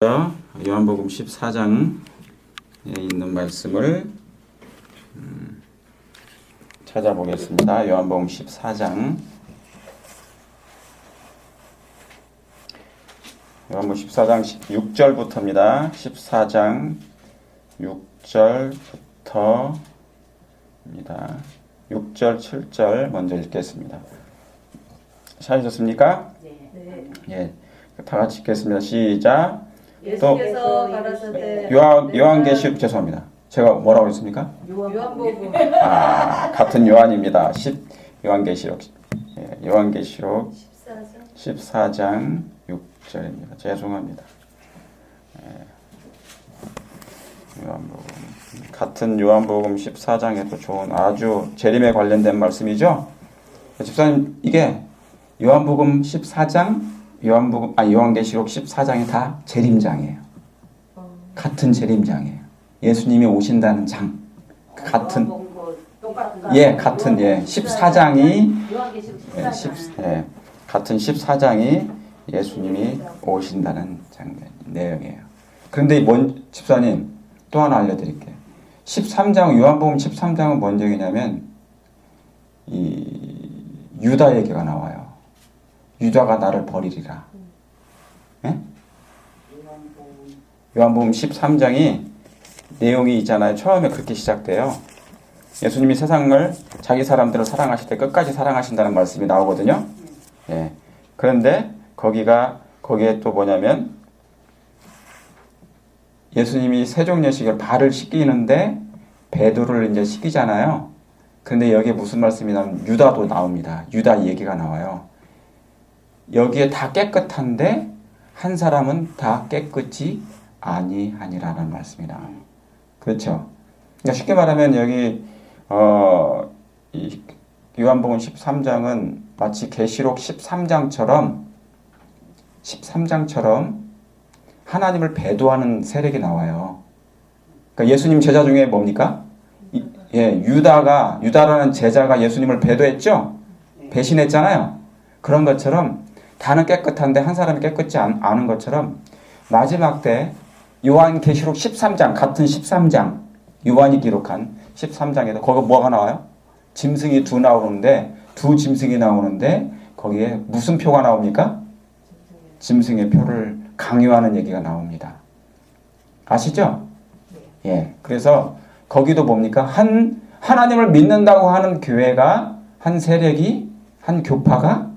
요한복음 14장에 있는 말씀을 찾아보겠습니다. 요한복음 14장 요한복음 14장 6절부터입니다. 14장 6절부터입니다. 6절, 7절 먼저 읽겠습니다. 찾으셨습니까? 네. 예, 다 같이 읽겠습니다. 시작. 예수께서 가라사대 요한계시록 죄송합니다. 제가 뭐라고 했습니까? 요한복음 같은 요한입니다. 요한계시록 요한계시록 14장 6절입니다. 죄송합니다. 요한복음 같은 요한복음 14장에도 좋은 아주 재림에 관련된 말씀이죠. 집사님, 이게 요한복음 14장 요한계시록 14장이 다 재림장이에요. 같은 재림장이에요. 예수님이 오신다는 장. 같은 14장이 같은 14장이 예수님이 오신다는 내용이에요. 그런데 집사님, 또 하나 알려드릴게요. 13장 요한복음 13장은 뭔 내용이냐면 이 유다 얘기가 나와요. 유다가 나를 버리리라. 예? 요한복음 13장이 내용이 있잖아요. 처음에 그렇게 시작돼요. 예수님이 세상을 자기 사람들을 사랑하실 때 끝까지 사랑하신다는 말씀이 나오거든요. 예. 그런데 거기에 또 뭐냐면 예수님이 세종예식을 발을 씻기는데 베드로를 이제 씻기잖아요. 그런데 여기에 무슨 말씀이 나오면 유다도 나옵니다. 유다 얘기가 나와요. 여기에 다 깨끗한데 한 사람은 다 깨끗이 아니하니라는 말씀이 나와요. 그렇죠? 그러니까 쉽게 말하면 여기 이 요한복음 13장은 마치 계시록 13장처럼 하나님을 배도하는 세력이 나와요. 그러니까 예수님 제자 중에 뭡니까? 유다라는 제자가 예수님을 배도했죠? 배신했잖아요. 그런 것처럼 다는 깨끗한데 한 사람이 깨끗지 않은 것처럼 마지막 때 요한계시록 13장 같은 13장 요한이 기록한 13장에도 거기 뭐가 나와요? 짐승이 두 짐승이 나오는데 거기에 무슨 표가 나옵니까? 짐승의 표를 강요하는 얘기가 나옵니다. 아시죠? 예. 그래서 거기도 뭡니까? 하나님을 믿는다고 하는 교회가 한 세력이 한 교파가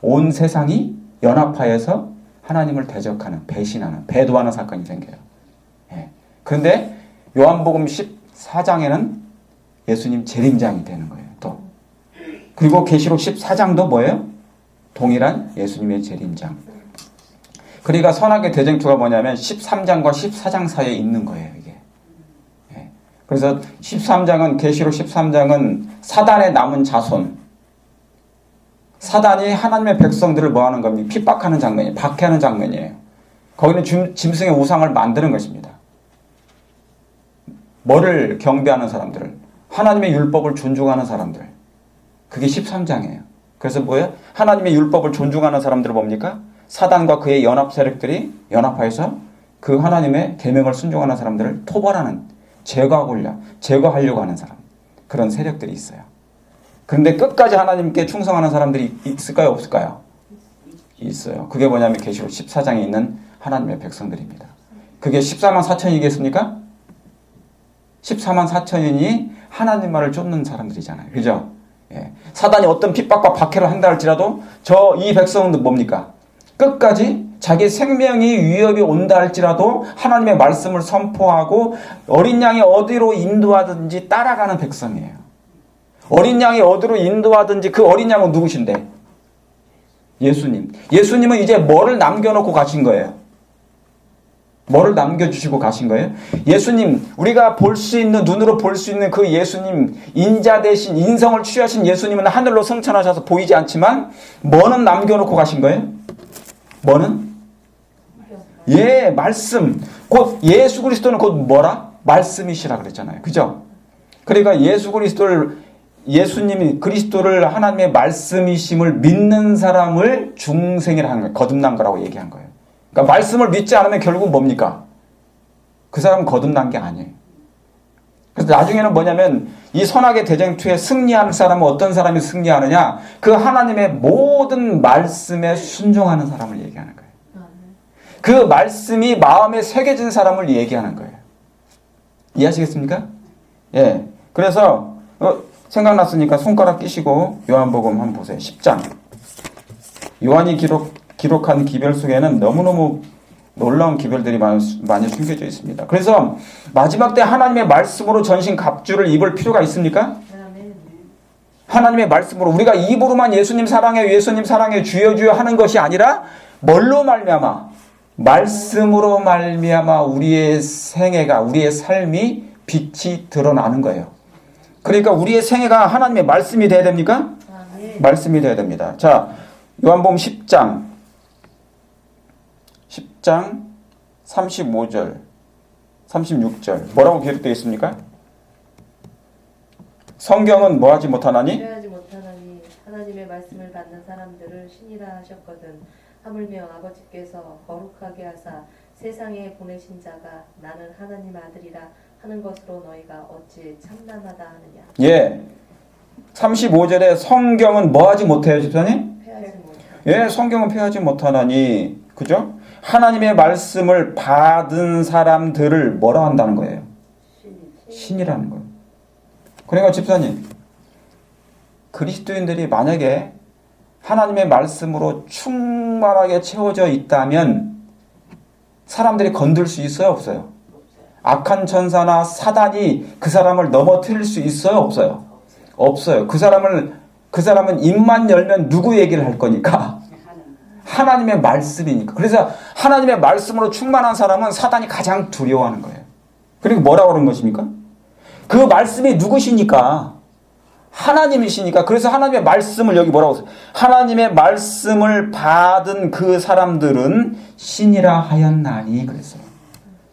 온 세상이 연합하여서 하나님을 대적하는, 배신하는, 배도하는 사건이 생겨요. 예. 그런데 요한복음 14장에는 예수님 재림장이 되는 거예요. 또. 그리고 계시록 14장도 뭐예요? 동일한 예수님의 재림장. 그러니까 선악의 대쟁투가 뭐냐면 13장과 14장 사이에 있는 거예요, 이게. 예. 그래서 계시록 13장은 사단의 남은 자손, 사단이 하나님의 백성들을 뭐하는 겁니까? 핍박하는 장면이에요. 박해하는 장면이에요. 거기는 짐승의 우상을 만드는 것입니다. 뭐를 경배하는 사람들을, 하나님의 율법을 존중하는 사람들. 그게 13장이에요. 그래서 뭐예요? 하나님의 율법을 존중하는 사람들은 뭡니까? 사단과 그의 연합 세력들이 연합하여서 그 하나님의 계명을 순종하는 사람들을 토벌하는, 제거하려고 하는 사람. 그런 세력들이 있어요. 그런데 끝까지 하나님께 충성하는 사람들이 있을까요? 없을까요? 있어요. 그게 뭐냐면 계시록 14장에 있는 하나님의 백성들입니다. 그게 14만 4천이겠습니까? 14만 4천인이 하나님 말을 쫓는 사람들이잖아요. 그죠? 예. 사단이 어떤 핍박과 박해를 한다 할지라도 이 백성은 뭡니까? 끝까지 자기 생명이 위협이 온다 할지라도 하나님의 말씀을 선포하고 어린 양이 어디로 인도하든지 따라가는 백성이에요. 어린 양이 어디로 인도하든지 그 어린 양은 누구신데? 예수님. 예수님은 이제 뭐를 남겨놓고 가신 거예요? 뭐를 남겨주시고 가신 거예요? 예수님, 우리가 눈으로 볼 수 있는 그 예수님, 인자 대신 인성을 취하신 예수님은 하늘로 승천하셔서 보이지 않지만 뭐는 남겨놓고 가신 거예요? 뭐는? 말씀. 곧 예수 그리스도는 곧 뭐라? 말씀이시라 그랬잖아요. 그죠? 그러니까 예수님이 그리스도를 하나님의 말씀이심을 믿는 사람을 중생이라 한 거예요. 거듭난 거라고 얘기한 거예요. 그러니까 말씀을 믿지 않으면 결국 뭡니까? 그 사람은 거듭난 게 아니에요. 그래서 나중에는 뭐냐면 이 선악의 대쟁투에 승리하는 사람은 어떤 사람이 승리하느냐? 그 하나님의 모든 말씀에 순종하는 사람을 얘기하는 거예요. 그 말씀이 마음에 새겨진 사람을 얘기하는 거예요. 이해하시겠습니까? 예. 그래서 생각났으니까 손가락 끼시고 요한복음 한번 보세요. 10장. 요한이 기록한 기별 속에는 너무너무 놀라운 기별들이 많이 숨겨져 있습니다. 그래서 마지막 때 하나님의 말씀으로 전신 갑주를 입을 필요가 있습니까? 하나님의 말씀으로 우리가 입으로만 예수님 사랑해 주여 주여 하는 것이 아니라 뭘로 말미암아? 말씀으로 말미암아 우리의 생애가 우리의 삶이 빛이 드러나는 거예요. 그러니까 우리의 생애가 하나님의 말씀이 돼야 됩니까? 말씀이 돼야 됩니다. 자, 요한복음 10장 35절 36절 뭐라고 기록되어 있습니까? 성경은 뭐하지 못하나니? 이해하지 못하나니 하나님의 말씀을 받는 사람들을 신이라 하셨거든. 하물며 아버지께서 거룩하게 하사 세상에 보내신 자가 나는 하나님 아들이라 하는 것으로 너희가 어찌 참남하다 하느냐. 예. 35절에 성경은 뭐하지 못해요, 집사님? 패하지 못하나. 예, 성경은 패하지 못하나니, 그죠? 하나님의 말씀을 받은 사람들을 뭐라 한다는 거예요? 신이라는 거예요. 그러니까 집사님, 그리스도인들이 만약에 하나님의 말씀으로 충만하게 채워져 있다면 사람들이 건들 수 있어요, 없어요? 악한 천사나 사단이 그 사람을 넘어뜨릴 수 있어요, 없어요? 없어요. 그 사람은 입만 열면 누구 얘기를 할 거니까? 하나님의 말씀이니까. 그래서 하나님의 말씀으로 충만한 사람은 사단이 가장 두려워하는 거예요. 그리고 뭐라고 그런 것입니까? 그 말씀이 누구시니까? 하나님이시니까. 그래서 하나님의 말씀을 여기 뭐라고 써요? 하나님의 말씀을 받은 그 사람들은 신이라 하였나니 그랬어요.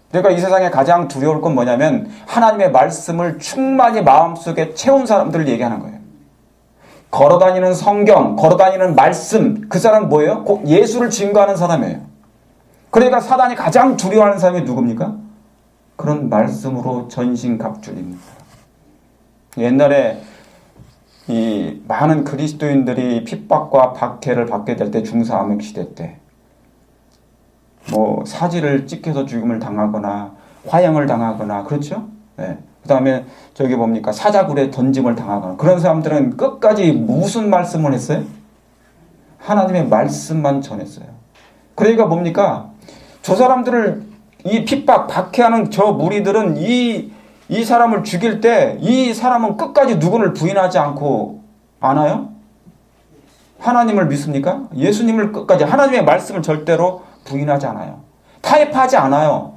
그러니까 이 세상에 가장 두려울 건 뭐냐면 하나님의 말씀을 충만히 마음속에 채운 사람들을 얘기하는 거예요. 걸어다니는 성경, 걸어다니는 말씀, 그 사람은 뭐예요? 곧 예수를 증거하는 사람이에요. 그러니까 사단이 가장 두려워하는 사람이 누굽니까? 그런 말씀으로 전신갑주입니다. 옛날에 이 많은 그리스도인들이 핍박과 박해를 받게 될 때 중사암흑 시대 때 뭐 사지를 찍혀서 죽음을 당하거나 화형을 당하거나 그렇죠? 네. 그 다음에 저기 뭡니까 사자굴에 던짐을 당하거나 그런 사람들은 끝까지 무슨 말씀을 했어요? 하나님의 말씀만 전했어요. 그러니까 뭡니까? 저 사람들을 이 핍박 박해하는 저 무리들은 이 사람을 죽일 때 이 사람은 끝까지 누구를 부인하지 않고 아나요? 하나님을 믿습니까? 예수님을 끝까지 하나님의 말씀을 절대로 부인하지 않아요. 타협하지 않아요.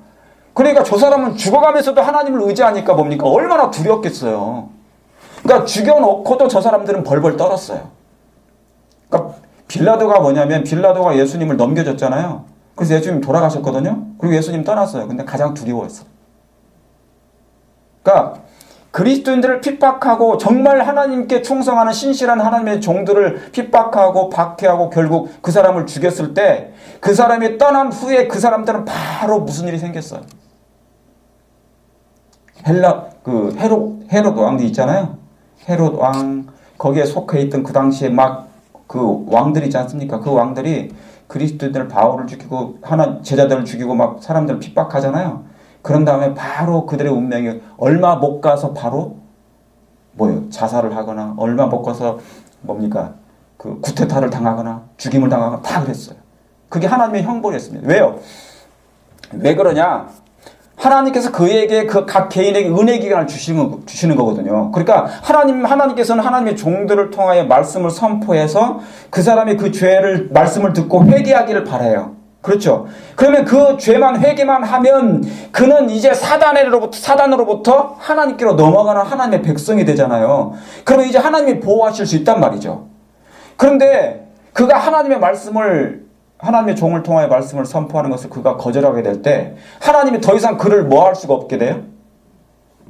그러니까 저 사람은 죽어가면서도 하나님을 의지하니까 뭡니까? 얼마나 두렵겠어요. 그러니까 죽여놓고도 저 사람들은 벌벌 떨었어요. 그러니까 빌라도가 뭐냐면 빌라도가 예수님을 넘겨줬잖아요. 그래서 예수님 돌아가셨거든요. 그리고 예수님 떠났어요. 근데 가장 두려워했어요. 그러니까 그리스도인들을 핍박하고 정말 하나님께 충성하는 신실한 하나님의 종들을 핍박하고 박해하고 결국 그 사람을 죽였을 때 그 사람이 떠난 후에 그 사람들은 바로 무슨 일이 생겼어요. 헤롯 왕도 있잖아요. 헤롯 왕 거기에 속해 있던 그 당시에 막 그 왕들이 있지 않습니까? 그 왕들이 그리스도인들 바울을 죽이고 제자들을 죽이고 막 사람들을 핍박하잖아요. 그런 다음에 바로 그들의 운명이 얼마 못 가서 바로 뭐예요? 자살을 하거나 얼마 못 가서 뭡니까? 그 구테타를 당하거나 죽임을 당하거나 다 그랬어요. 그게 하나님의 형벌이었습니다. 왜요? 왜 그러냐? 하나님께서 그에게 그 각 개인에게 은혜 기간을 주시는 거거든요. 그러니까 하나님께서는 하나님의 종들을 통하여 말씀을 선포해서 그 사람이 그 죄를 말씀을 듣고 회개하기를 바라요. 그렇죠. 그러면 그 죄만 회개만 하면 그는 이제 사단으로부터 하나님께로 넘어가는 하나님의 백성이 되잖아요. 그러면 이제 하나님이 보호하실 수 있단 말이죠. 그런데 그가 하나님의 종을 통하여 말씀을 선포하는 것을 그가 거절하게 될 때 하나님이 더 이상 그를 뭐 할 수가 없게 돼요?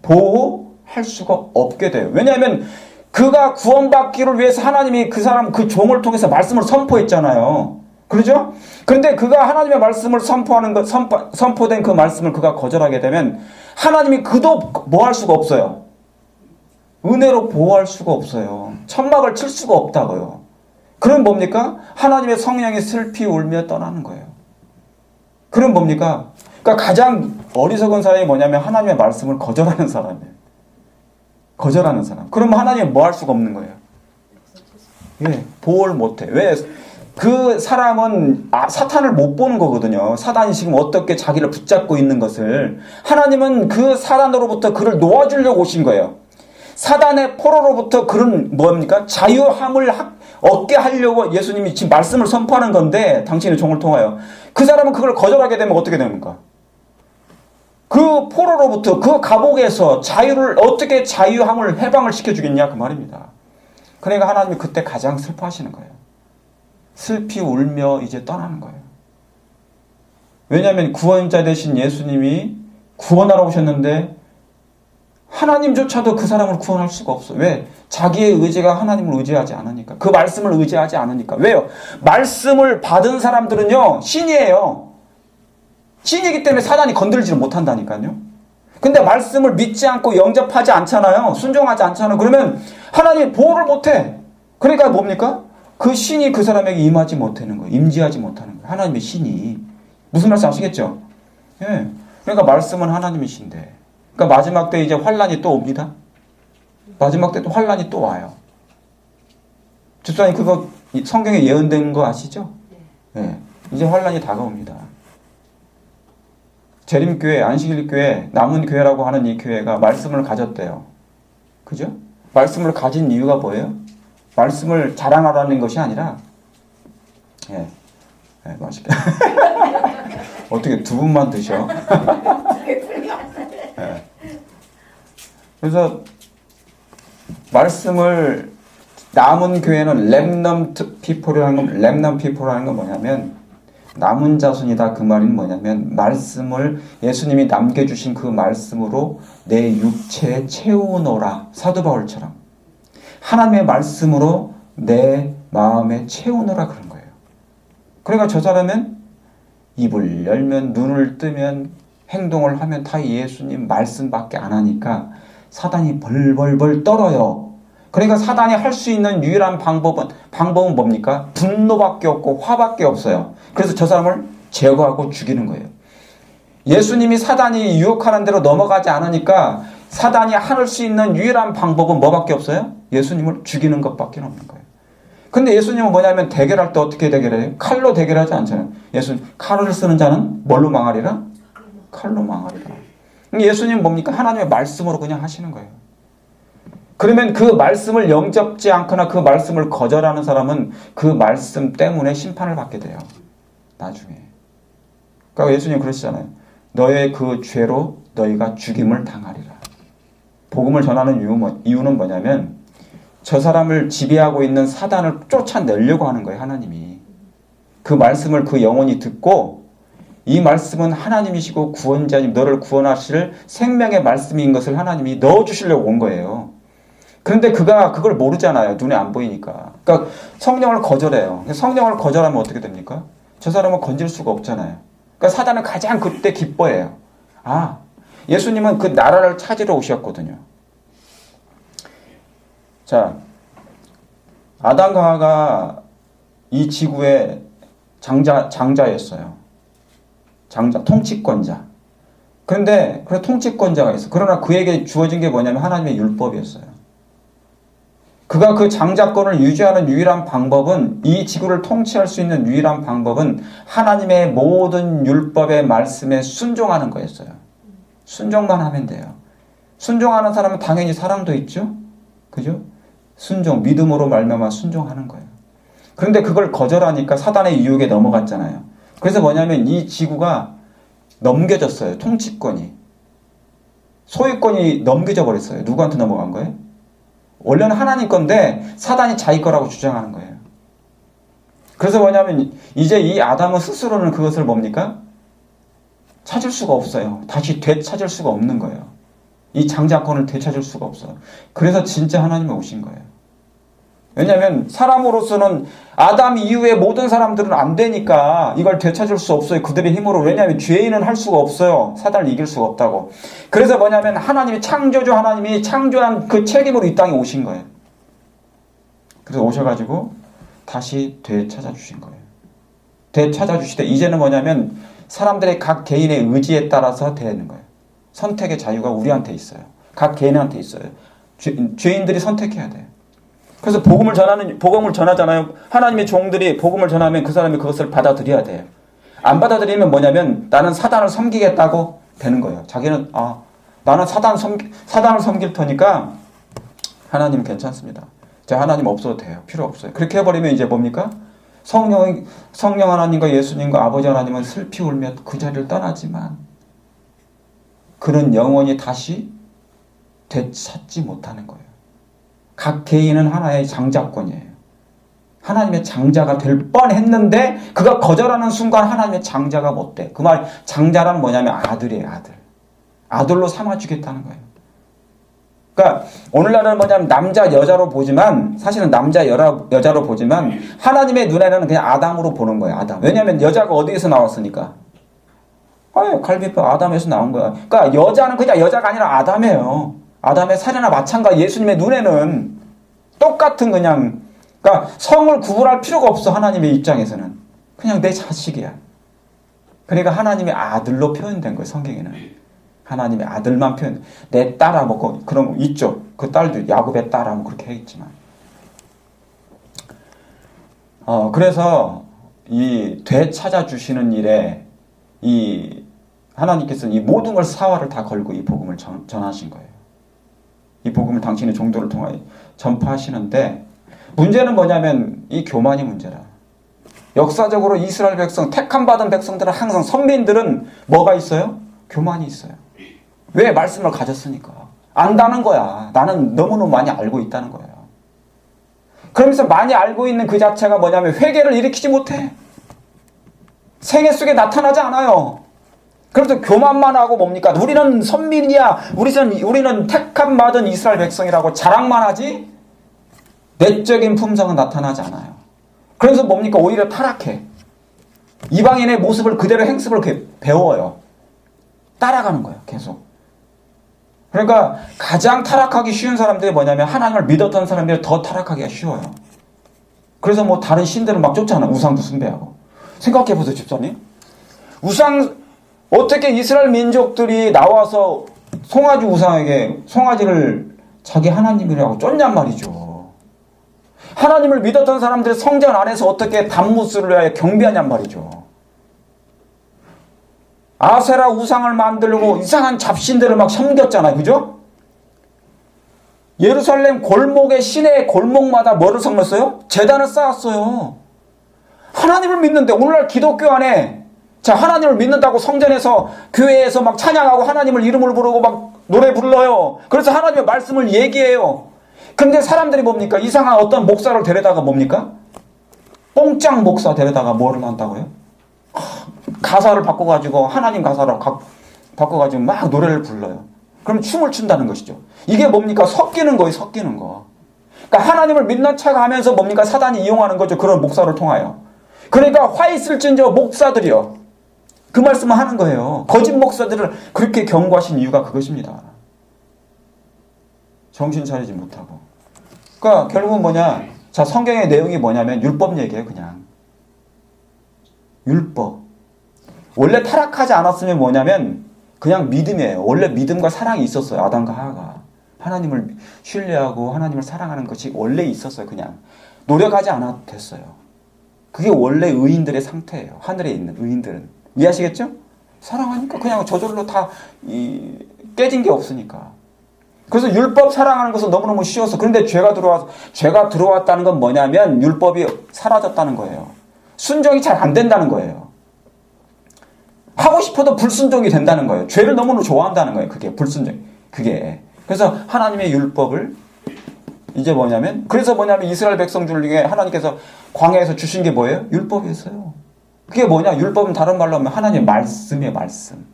보호할 수가 없게 돼요. 왜냐하면 그가 구원받기를 위해서 하나님이 그 종을 통해서 말씀을 선포했잖아요. 그렇죠? 그런데 그가 하나님의 말씀을 선포된 그 말씀을 그가 거절하게 되면 하나님이 그도 뭐 할 수가 없어요. 은혜로 보호할 수가 없어요. 천막을 칠 수가 없다고요. 그럼 뭡니까? 하나님의 성령이 슬피 울며 떠나는 거예요. 그럼 뭡니까? 그러니까 가장 어리석은 사람이 뭐냐면 하나님의 말씀을 거절하는 사람이에요. 거절하는 사람. 그러면 하나님이 뭐 할 수가 없는 거예요. 예, 보호를 못해. 왜? 그 사람은 사탄을 못 보는 거거든요. 사단이 지금 어떻게 자기를 붙잡고 있는 것을. 하나님은 그 사단으로부터 그를 놓아주려고 오신 거예요. 사단의 포로로부터 그런 뭡니까? 자유함을 얻게 하려고 예수님이 지금 말씀을 선포하는 건데 당신의 종을 통하여 그 사람은 그걸 거절하게 되면 어떻게 됩니까? 그 포로로부터 그 감옥에서 자유를 어떻게 자유함을 해방을 시켜주겠냐 그 말입니다. 그러니까 하나님이 그때 가장 슬퍼하시는 거예요. 슬피 울며 이제 떠나는 거예요. 왜냐하면 구원자 되신 예수님이 구원하러 오셨는데 하나님조차도 그 사람을 구원할 수가 없어요. 왜? 자기의 의지가 하나님을 의지하지 않으니까. 그 말씀을 의지하지 않으니까. 왜요? 말씀을 받은 사람들은요, 신이에요. 신이기 때문에 사단이 건들지를 못한다니까요. 근데 말씀을 믿지 않고 영접하지 않잖아요. 순종하지 않잖아요. 그러면 하나님이 보호를 못해. 그러니까 뭡니까? 그 신이 그 사람에게 임하지 못하는 거예요. 임재하지 못하는 거예요. 하나님의 신이. 무슨 말씀 아시겠죠? 예. 그러니까 말씀은 하나님의 신데. 그러니까 마지막 때 이제 환란이 또 옵니다. 마지막 때 또 환란이 또 와요. 집사님 그거 성경에 예언된 거 아시죠? 예. 이제 환란이 다가옵니다. 재림교회, 안식일교회, 남은 교회라고 하는 이 교회가 말씀을 가졌대요. 그죠? 말씀을 가진 이유가 뭐예요? 말씀을 자랑하라는 것이 아니라, 예, 맛있게. 어떻게 두 분만 드셔? 예. 그래서 말씀을 남은 교회는 렘넌트 피플이라는 건 뭐냐면 남은 자손이다 그 말은 뭐냐면 말씀을 예수님이 남겨주신 그 말씀으로 내 육체에 채우노라 사도 바울처럼 하나님의 말씀으로 내 마음에 채우노라 그런 거예요. 그러니까 저 사람은 입을 열면 눈을 뜨면 행동을 하면 다 예수님 말씀밖에 안 하니까 사단이 벌벌벌 떨어요. 그러니까 사단이 할 수 있는 유일한 방법은 뭡니까? 분노밖에 없고 화밖에 없어요. 그래서 저 사람을 제거하고 죽이는 거예요. 예수님이 사단이 유혹하는 대로 넘어가지 않으니까 사단이 할 수 있는 유일한 방법은 뭐밖에 없어요? 예수님을 죽이는 것밖에 없는 거예요. 근데 예수님은 뭐냐면 대결할 때 어떻게 대결해요? 칼로 대결하지 않잖아요. 예수님 칼을 쓰는 자는 뭘로 망하리라? 칼로 망하리라. 예수님은 뭡니까? 하나님의 말씀으로 그냥 하시는 거예요. 그러면 그 말씀을 영접지 않거나 그 말씀을 거절하는 사람은 그 말씀 때문에 심판을 받게 돼요. 나중에. 그러니까 예수님 그러시잖아요. 너의 그 죄로 너희가 죽임을 당하리라. 복음을 전하는 이유는 뭐냐면 저 사람을 지배하고 있는 사단을 쫓아내려고 하는 거예요. 하나님이. 그 말씀을 그 영혼이 듣고 이 말씀은 하나님이시고 구원자님 너를 구원하실 생명의 말씀인 것을 하나님이 넣어주시려고 온 거예요. 그런데 그가 그걸 모르잖아요. 눈에 안 보이니까. 그러니까 성령을 거절해요. 성령을 거절하면 어떻게 됩니까? 저 사람은 건질 수가 없잖아요. 그러니까 사단은 가장 그때 기뻐해요. 아, 예수님은 그 나라를 찾으러 오셨거든요. 자, 아담과 하와가 이 지구의 장자였어요. 장자, 통치권자. 그런데 그래 통치권자가 있어. 그러나 그에게 주어진 게 뭐냐면 하나님의 율법이었어요. 그가 그 장자권을 유지하는 유일한 방법은 이 지구를 통치할 수 있는 유일한 방법은 하나님의 모든 율법의 말씀에 순종하는 거였어요. 순종만 하면 돼요. 순종하는 사람은 당연히 사랑도 있죠. 그죠? 순종, 믿음으로 말미암아 순종하는 거예요. 그런데 그걸 거절하니까 사단의 유혹에 넘어갔잖아요. 그래서 뭐냐면 이 지구가 넘겨졌어요. 통치권이. 소유권이 넘겨져 버렸어요. 누구한테 넘어간 거예요? 원래는 하나님 건데 사단이 자기 거라고 주장하는 거예요. 그래서 뭐냐면 이제 이 아담은 스스로는 그것을 뭡니까? 찾을 수가 없어요. 다시 되찾을 수가 없는 거예요. 이 장자권을 되찾을 수가 없어요. 그래서 진짜 하나님이 오신 거예요. 왜냐하면 사람으로서는 아담 이후에 모든 사람들은 안 되니까 이걸 되찾을 수 없어요. 그들의 힘으로. 왜냐하면 죄인은 할 수가 없어요. 사단을 이길 수가 없다고. 그래서 뭐냐면 하나님이 창조주 하나님이 창조한 그 책임으로 이 땅에 오신 거예요. 그래서 오셔가지고 다시 되찾아주신 거예요. 되찾아주시되 이제는 뭐냐면 사람들의 각 개인의 의지에 따라서 되는 거예요. 선택의 자유가 우리한테 있어요. 각 개인한테 있어요. 죄인들이 선택해야 돼요. 그래서 복음을 전하잖아요. 하나님의 종들이 복음을 전하면 그 사람이 그것을 받아들여야 돼요. 안 받아들이면 뭐냐면 나는 사단을 섬기겠다고 되는 거예요. 자기는 나는 사단을 섬길 터니까 하나님 괜찮습니다. 자, 하나님 없어도 돼요. 필요 없어요. 그렇게 해버리면 이제 뭡니까? 성령 하나님과 예수님과 아버지 하나님은 슬피 울며 그 자리를 떠나지만 그는 영원히 다시 되찾지 못하는 거예요. 각 개인은 하나의 장자권이에요. 하나님의 장자가 될 뻔했는데 그가 거절하는 순간 하나님의 장자가 못 돼. 그 말 장자란 뭐냐면 아들이에요. 아들. 아들로 삼아주겠다는 거예요. 그러니까 오늘날은 뭐냐면 남자 여자로 보지만 사실은 남자 여자로 보지만 하나님의 눈에는 그냥 아담으로 보는 거예요. 아담. 왜냐하면 여자가 어디에서 나왔으니까. 갈비뼈 아담에서 나온 거야. 그러니까 여자는 그냥 여자가 아니라 아담이에요. 아담의 사례나 마찬가지. 예수님의 눈에는 똑같은 그러니까 성을 구분할 필요가 없어. 하나님의 입장에서는 그냥 내 자식이야. 그러니까 하나님의 아들로 표현된 거예요. 성경에는 하나님의 아들만 표현. 내 딸아 뭐 그런 거 있죠. 그 딸도 야곱의 딸아 뭐 그렇게 했지만 그래서 이 되찾아 주시는 일에 이 하나님께서는 이 모든 걸 사활을 다 걸고 이 복음을 전하신 거예요. 이 복음을 당신의 종도를 통하여 전파하시는데 문제는 뭐냐면 이 교만이 문제라. 역사적으로 이스라엘 백성, 택함받은 백성들은 항상 선민들은 뭐가 있어요? 교만이 있어요. 왜? 말씀을 가졌으니까. 안다는 거야. 나는 너무너무 많이 알고 있다는 거예요. 그러면서 많이 알고 있는 그 자체가 뭐냐면 회개를 일으키지 못해. 생애 속에 나타나지 않아요. 그래서 교만만 하고 뭡니까? 우리는 선민이야. 우리는 택함받은 이스라엘 백성이라고 자랑만 하지 내적인 품성은 나타나지 않아요. 그래서 뭡니까? 오히려 타락해. 이방인의 모습을 그대로 행습을 배워요. 따라가는 거예요. 계속. 그러니까 가장 타락하기 쉬운 사람들이 뭐냐면 하나님을 믿었던 사람들이 더 타락하기가 쉬워요. 그래서 뭐 다른 신들은 막 쫓아나. 우상도 숭배하고. 생각해보세요. 집사님. 어떻게 이스라엘 민족들이 나와서 송아지 우상에게 송아지를 자기 하나님이라고 쫓냔 말이죠. 하나님을 믿었던 사람들이 성전 안에서 어떻게 단무스를 위하여 경배하냔 말이죠. 아세라 우상을 만들고 이상한 잡신들을 막 섬겼잖아요. 그죠? 예루살렘 골목에 시내 골목마다 뭐를 섬겼어요? 제단을 쌓았어요. 하나님을 믿는데 오늘날 기독교 안에 하나님을 믿는다고 성전에서 교회에서 막 찬양하고 하나님을 이름을 부르고 막 노래 불러요. 그래서 하나님의 말씀을 얘기해요. 근데 사람들이 뭡니까? 이상한 어떤 목사를 데려다가 뭡니까? 뽕짱 목사 데려다가 뭐를 한다고요? 가사를 바꿔가지고 하나님 가사로 바꿔가지고 막 노래를 불러요. 그럼 춤을 춘다는 것이죠. 이게 뭡니까? 섞이는 거예요. 섞이는 거. 그러니까 하나님을 믿는 척 하면서 뭡니까? 사단이 이용하는 거죠. 그런 목사를 통하여. 그러니까 화 있을진저 목사들이요. 그 말씀을 하는 거예요. 거짓 목사들을 그렇게 경고하신 이유가 그것입니다. 정신 차리지 못하고. 그러니까 결국은 뭐냐? 자, 성경의 내용이 뭐냐면 율법 얘기예요. 그냥. 율법. 원래 타락하지 않았으면 뭐냐면 그냥 믿음이에요. 원래 믿음과 사랑이 있었어요. 아담과 하와가. 하나님을 신뢰하고 하나님을 사랑하는 것이 원래 있었어요. 그냥. 노력하지 않아도 됐어요. 그게 원래 의인들의 상태예요. 하늘에 있는 의인들은. 이해하시겠죠? 사랑하니까 그냥 저절로 다 깨진 게 없으니까. 그래서 율법 사랑하는 것은 너무너무 쉬워서. 그런데 죄가 들어왔다는 건 뭐냐면 율법이 사라졌다는 거예요. 순종이 잘 안 된다는 거예요. 하고 싶어도 불순종이 된다는 거예요. 죄를 너무너무 좋아한다는 거예요. 그게 불순종. 그게. 그래서 하나님의 율법을 이제 그래서 이스라엘 백성 중에 하나님께서 광야에서 주신 게 뭐예요? 율법이었어요. 그게 뭐냐? 율법은 다른 말로 하면 하나님의 말씀이에요. 말씀.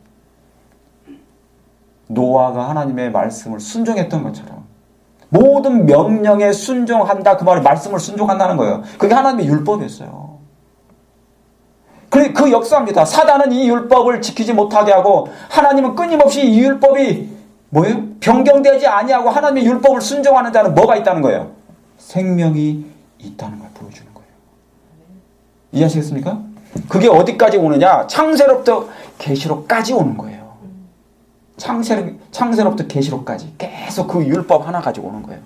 노아가 하나님의 말씀을 순종했던 것처럼 모든 명령에 순종한다. 그 말은 말씀을 순종한다는 거예요. 그게 하나님의 율법이었어요. 그 역사입니다. 사단은 이 율법을 지키지 못하게 하고 하나님은 끊임없이 이 율법이 뭐예요? 변경되지 아니하고 하나님의 율법을 순종하는 자는 뭐가 있다는 거예요? 생명이 있다는 걸 보여주는 거예요. 이해하시겠습니까? 그게 어디까지 오느냐? 창세로부터 계시록까지 오는 거예요. 창세로부터 계시록까지 계속 그 율법 하나 가지고 오는 거예요.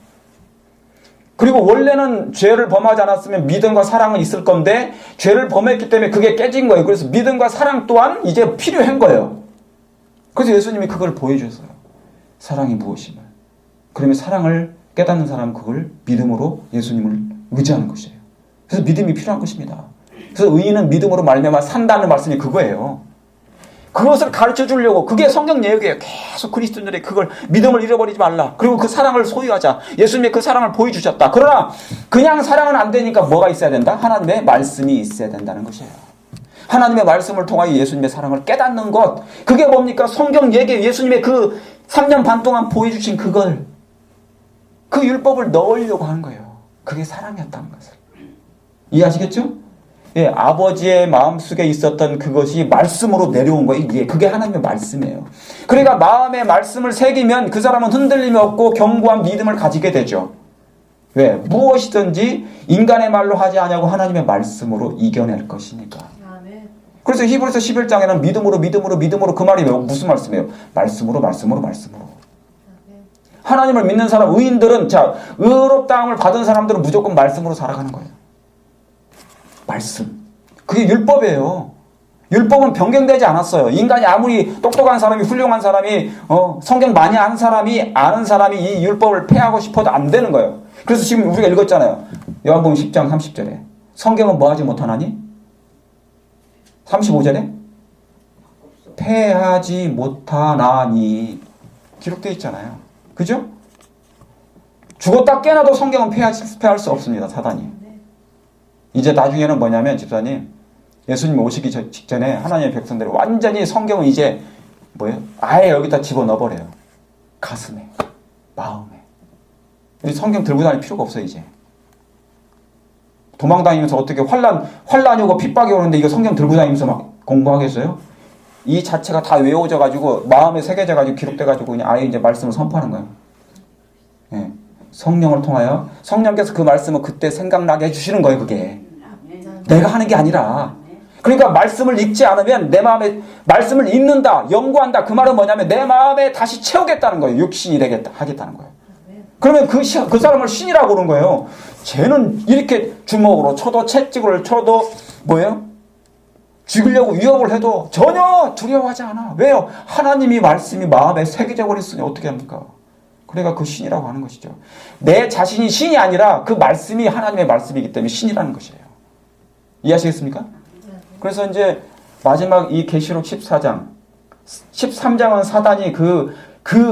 그리고 원래는 죄를 범하지 않았으면 믿음과 사랑은 있을 건데 죄를 범했기 때문에 그게 깨진 거예요. 그래서 믿음과 사랑 또한 이제 필요한 거예요. 그래서 예수님이 그걸 보여주셨어요. 사랑이 무엇임을. 그러면 사랑을 깨닫는 사람은 그걸 믿음으로 예수님을 의지하는 것이에요. 그래서 믿음이 필요한 것입니다. 그래서 의인은 믿음으로 말미암아 산다는 말씀이 그거예요. 그것을 가르쳐 주려고 그게 성경 예언이에요. 계속 그리스도인들이 그걸 믿음을 잃어버리지 말라. 그리고 그 사랑을 소유하자. 예수님이 그 사랑을 보여주셨다. 그러나 그냥 사랑은 안 되니까 뭐가 있어야 된다? 하나님의 말씀이 있어야 된다는 것이에요. 하나님의 말씀을 통하여 예수님의 사랑을 깨닫는 것. 그게 뭡니까? 성경 얘기 예수님의 그 3년 반 동안 보여주신 그걸 그 율법을 넣으려고 하는 거예요. 그게 사랑이었다는 것을. 이해하시겠죠? 예, 아버지의 마음속에 있었던 그것이 말씀으로 내려온 거예요. 예, 그게 하나님의 말씀이에요. 그러니까 마음에 말씀을 새기면 그 사람은 흔들림이 없고 견고한 믿음을 가지게 되죠. 왜? 무엇이든지 인간의 말로 하지 않냐고 하나님의 말씀으로 이겨낼 것이니까. 아멘. 그래서 히브리서 11장에는 믿음으로 그 말이 무슨 말씀이에요? 말씀으로. 하나님을 믿는 사람, 의인들은 자, 의롭다함을 받은 사람들은 무조건 말씀으로 살아가는 거예요. 말씀. 그게 율법이에요. 율법은 변경되지 않았어요. 인간이 아무리 똑똑한 사람이 훌륭한 사람이 성경 많이 아는 사람이 이 율법을 폐하고 싶어도 안 되는 거예요. 그래서 지금 우리가 읽었잖아요. 요한복음 10장 30절에 성경은 뭐 하지 못하나니? 35절에 폐하지 못하나니 기록되어 있잖아요. 그죠? 죽었다 깨어나도 성경은 폐할 수 없습니다. 사단이. 이제 나중에는 뭐냐면 집사님 예수님 오시기 직전에 하나님의 백성들이 완전히 성경은 이제 뭐예요? 아예 여기다 집어넣어버려요. 가슴에, 마음에. 성경 들고 다닐 필요가 없어요. 이제 도망다니면서 어떻게 환란이 오고 핍박이 오는데 이거 성경 들고 다니면서 막 공부하겠어요? 이 자체가 다 외워져 가지고 마음에 새겨져 가지고 기록돼 가지고 그냥 아예 이제 말씀을 선포하는 거예요. 예. 성령을 통하여 성령께서 그 말씀을 그때 생각나게 해주시는 거예요. 그게 내가 하는 게 아니라. 그러니까 말씀을 읽지 않으면 내 마음에 말씀을 읽는다, 연구한다. 그 말은 뭐냐면 내 마음에 다시 채우겠다는 거예요. 육신이 하겠다는 거예요. 그러면 그 사람을 신이라고 그러는 거예요. 쟤는 이렇게 주먹으로 쳐도 채찍을 쳐도 뭐예요? 죽이려고 위협을 해도 전혀 두려워하지 않아. 왜요? 하나님이 말씀이 마음에 새겨져 버렸으니 어떻게 합니까? 그러니까 그 신이라고 하는 것이죠. 내 자신이 신이 아니라 그 말씀이 하나님의 말씀이기 때문에 신이라는 것이에요. 이해하시겠습니까? 그래서 이제 마지막 이 계시록 14장 13장은 사단이 그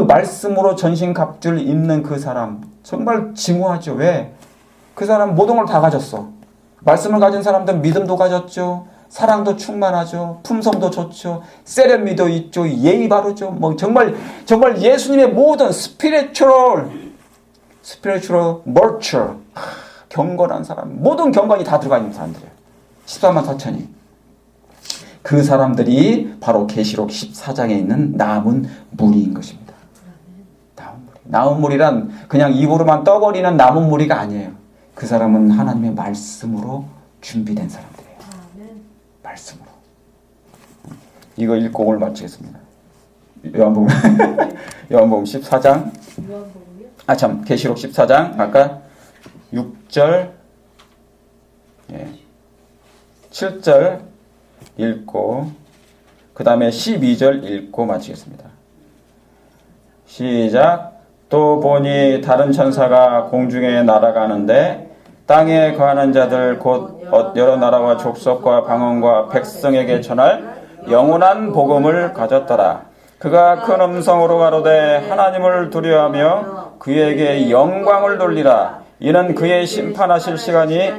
말씀으로 전신갑주를 입는 그 사람 정말 증오하죠. 왜? 그 사람 모든 걸 다 가졌어. 말씀을 가진 사람들은 믿음도 가졌죠. 사랑도 충만하죠. 품성도 좋죠. 세련미도 있죠. 예의 바르죠. 뭐 정말 예수님의 모든 spiritual virtue 경건한 사람, 모든 경건이 다 들어가 있는 사람들이에요. 14만 4천이. 그 사람들이 바로 계시록 14장에 있는 남은 무리인 것입니다. 남은 무리란 그냥 입으로만 떠버리는 남은 무리가 아니에요. 그 사람은 하나님의 말씀으로 준비된 사람들이에요. 말씀으로. 이거 읽고 오늘 마치겠습니다. 요한복음 14장. 계시록 14장 아까 6절 7절 읽고 그 다음에 12절 읽고 마치겠습니다. 시작. 또 보니 다른 천사가 공중에 날아가는데 땅에 거하는 자들 곧 여러 나라와 족속과 방언과 백성에게 전할 영원한 복음을 가졌더라. 그가 큰 음성으로 가로되 하나님을 두려워하며 그에게 영광을 돌리라. 이는 그의 심판하실 시간이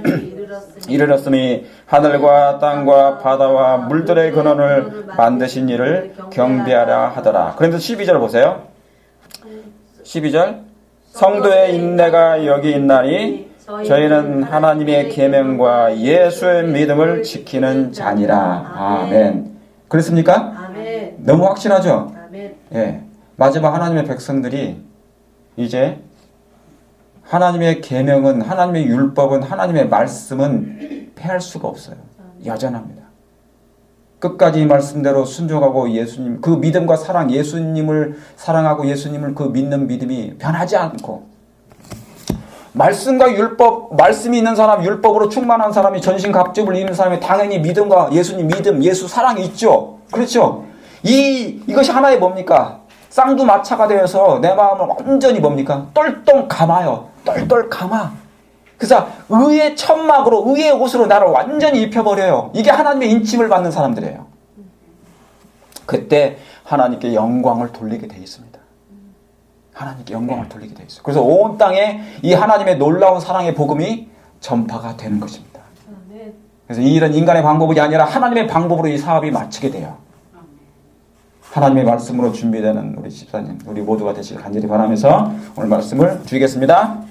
이르렀으니 하늘과 땅과 바다와 물들의 근원을 만드신 이를 경배하라 하더라. 그런데 12절 보세요. 12절 성도의 인내가 여기 있나니 저희는 하나님의 계명과 예수의 믿음을 지키는 자니라. 아멘. 그렇습니까? 아멘. 너무 확실하죠? 아멘. 예. 마지막 하나님의 백성들이 이제 하나님의 계명은, 하나님의 율법은, 하나님의 말씀은 패할 수가 없어요. 여전합니다. 끝까지 이 말씀대로 순종하고 예수님, 그 믿음과 사랑, 예수님을 사랑하고 예수님을 그 믿는 믿음이 변하지 않고, 말씀과 율법, 말씀이 있는 사람, 율법으로 충만한 사람이, 전신갑주를 입는 사람이 당연히 믿음과 예수님 믿음, 예수 사랑이 있죠. 그렇죠? 이것이 하나의 뭡니까? 쌍두마차가 되어서 내 마음을 완전히 뭡니까? 똘똘 감아요. 똘똘 감아. 그래서 의의 천막으로, 의의 옷으로 나를 완전히 입혀버려요. 이게 하나님의 인침을 받는 사람들이에요. 그때 하나님께 영광을 돌리게 돼 있습니다. 하나님께 영광을 돌리게 돼 있어요. 그래서 온 땅에 이 하나님의 놀라운 사랑의 복음이 전파가 되는 것입니다. 그래서 이 일은 인간의 방법이 아니라 하나님의 방법으로 이 사업이 마치게 돼요. 하나님의 말씀으로 준비되는 우리 집사님, 우리 모두가 되시길 간절히 바라면서 오늘 말씀을 드리겠습니다.